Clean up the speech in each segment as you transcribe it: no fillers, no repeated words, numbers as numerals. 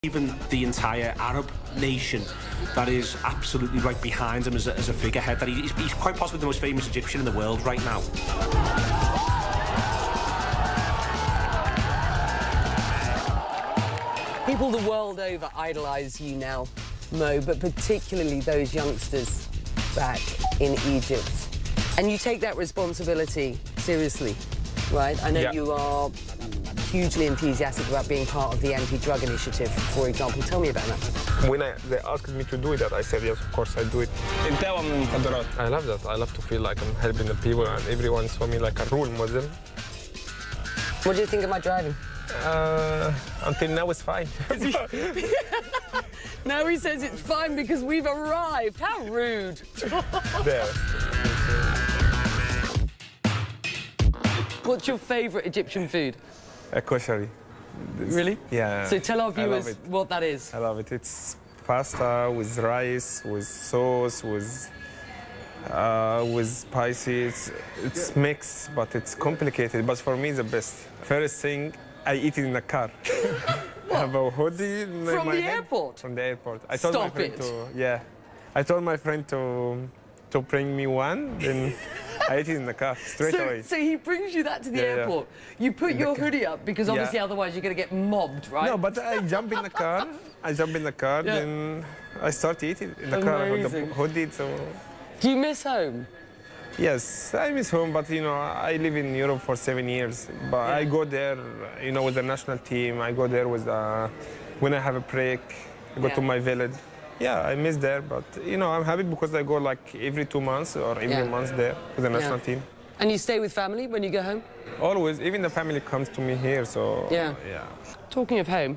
Even the entire Arab nation that is absolutely right behind him as a figurehead. That he's quite possibly the most famous Egyptian in the world right now. People the world over idolise you now, Mo, but particularly those youngsters back in Egypt. And you take that responsibility seriously, right? I know you are hugely enthusiastic about being part of the anti-drug initiative, for example. Tell me about that. When they asked me to do that, I said, yes, of course, I do it. I love that. I love to feel like I'm helping the people, and everyone saw me like a role model. What do you think of my driving? Until now, it's fine. Now he says it's fine because we've arrived. How rude. There. What's your favourite Egyptian food? Koshari. Really? Yeah. So tell our viewers what that is. I love it. It's pasta with rice, with sauce, with spices. It's mixed, but it's complicated. But for me, it's the best. First thing, I eat it in the car. I have a hoodie in From my the head. airport? From the airport. I told my Stop friend it. I told my friend to bring me one, then I ate it in the car straight away. So he brings you that to the airport. You put your hoodie up because obviously otherwise you're going to get mobbed, right? No, but I jump in the car. Then I start eating in the car with the hoodie. So. Do you miss home? Yes, I miss home, but you know, I live in Europe for 7 years. But I go there, you know, with the national team. I go there with when I have a break. I go to my village. Yeah, I miss there, but you know, I'm happy because I go like every 2 months or every month there with the national team. And you stay with family when you go home? Always, even the family comes to me here, so yeah. Talking of home,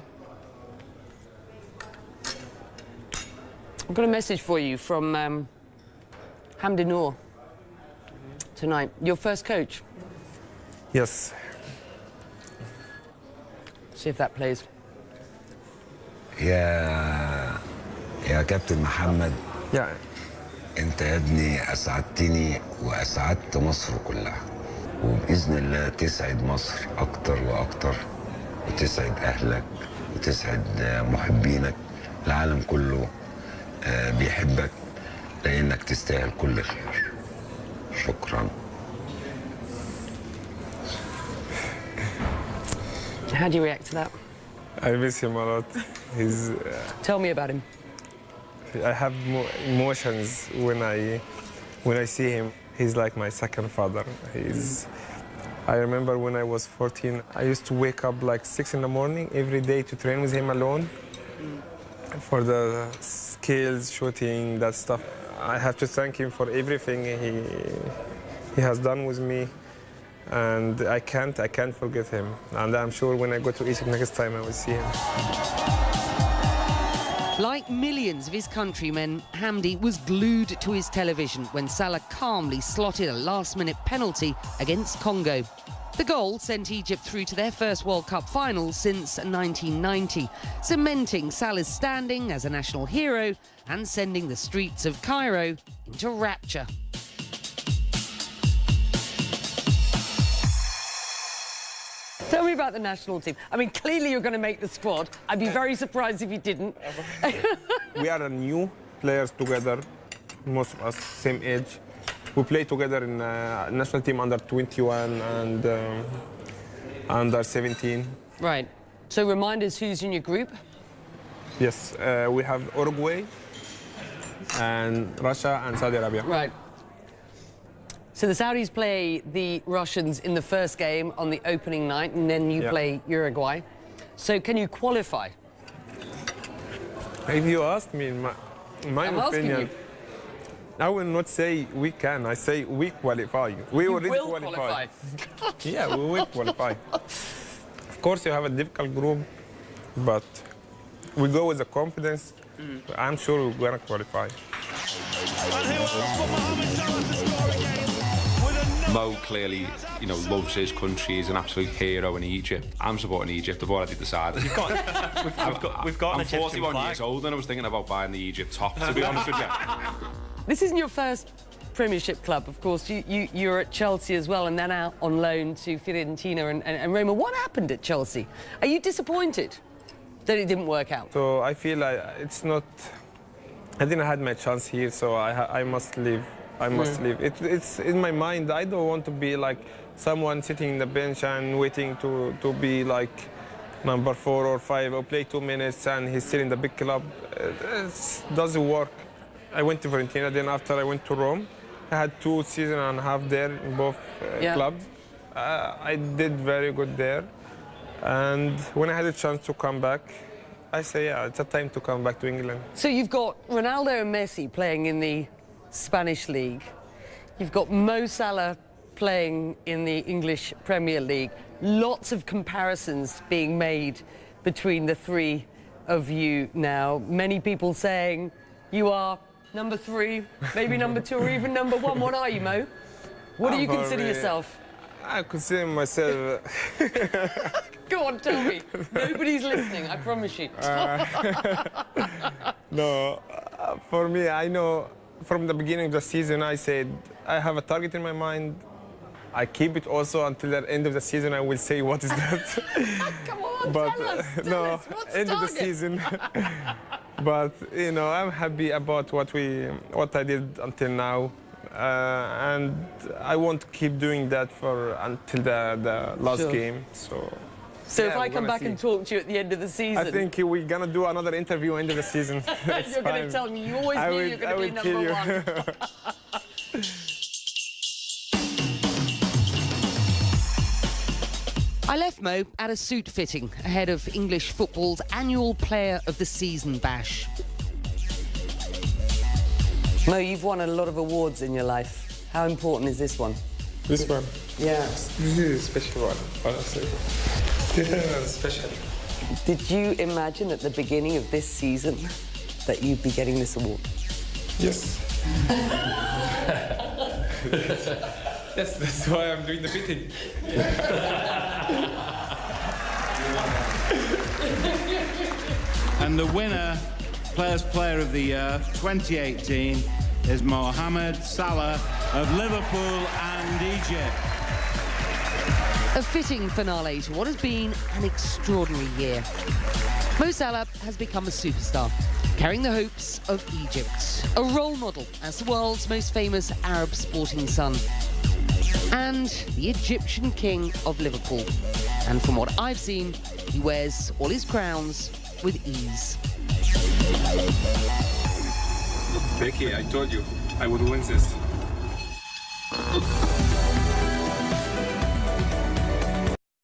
I've got a message for you from Hamdi Noor tonight. Your first coach? Yes. See if that plays. يا كابتن محمد انت يا ابني اسعدتني واسعدت مصر كلها وباذن الله تسعد مصر اكتر واكتر وتسعد اهلك وتسعد محبينك العالم كله بيحبك لانك تستاهل كل خير شكرا. How do you react to that? I miss him a lot. Tell me about him. I have emotions when I see him. He's like my second father. I remember when I was 14, I used to wake up like 6 in the morning every day to train with him alone for the skills, shooting, that stuff. I have to thank him for everything he has done with me, and I can't forget him. And I'm sure when I go to Egypt next time, I will see him. Like millions of his countrymen, Hamdi was glued to his television when Salah calmly slotted a last-minute penalty against Congo. The goal sent Egypt through to their first World Cup final since 1990, cementing Salah's standing as a national hero and sending the streets of Cairo into rapture. Tell me about the national team. I mean, clearly you're going to make the squad. I'd be very surprised if you didn't. We are new players together, most of us same age. We play together in national team under 21 and under 17. Right. So remind us who's in your group. Yes, we have Uruguay and Russia and Saudi Arabia. Right. So the Saudis play the Russians in the first game on the opening night, and then you play Uruguay. So can you qualify? If you ask me, in my opinion, I will not say we can. I say we qualify. We already qualify. Yeah, we will qualify. Of course, you have a difficult group, but we go with the confidence. I'm sure we're going to qualify. Mo clearly, you know, loves his country. He's an absolute hero in Egypt. I'm supporting Egypt. I've already decided. We've got an Egyptian 41 flag. years old and I was thinking about buying the Egypt top, to be honest with you. This isn't your first Premiership club, of course. You're at Chelsea as well, and then out on loan to Fiorentina and Roma. What happened at Chelsea? Are you disappointed? That it didn't work out. So I feel like it's not. I didn't have my chance here, so I must leave. I must leave. It's in my mind. I don't want to be like someone sitting in the bench and waiting to be like number 4 or 5 or play 2 minutes and he's still in the big club. It doesn't work. I went to Fiorentina, then after I went to Rome. I had 2 seasons and a half there in both clubs. I did very good there. And when I had a chance to come back, I say, yeah, it's a time to come back to England. So you've got Ronaldo and Messi playing in the Spanish League. You've got Mo Salah playing in the English Premier League. Lots of comparisons being made between the 3 of you now. Many people saying you are number 3, maybe number 2, or even number 1. What are you, Mo? What do you consider yourself? I consider myself... Go on, tell me. Nobody's listening, I promise you. No, for me, I know from the beginning of the season, I said, I have a target in my mind. I keep it also until the end of the season. I will say what is that. Come on, but tell us. What's end of the target? season. But you know, I'm happy about what I did until now, and I want to keep doing that until the last game. So yeah, if I come back and talk to you at the end of the season... I think we're going to do another interview end of the season. You're going to tell me you always knew you were going to be number 1. I left Mo at a suit fitting ahead of English football's annual Player of the Season bash. Mo, you've won a lot of awards in your life. How important is this one? This one? Yeah. This is a special one, honestly. Yeah, special. Did you imagine at the beginning of this season that you'd be getting this award? Yes. That's why I'm doing the fitting. And the winner, Player of the Year 2018, is Mohamed Salah of Liverpool and Egypt. A fitting finale to what has been an extraordinary year. Mo Salah has become a superstar, carrying the hopes of Egypt, a role model as the world's most famous Arab sporting son, and the Egyptian king of Liverpool. And from what I've seen, he wears all his crowns with ease. Becky, I told you I would win this.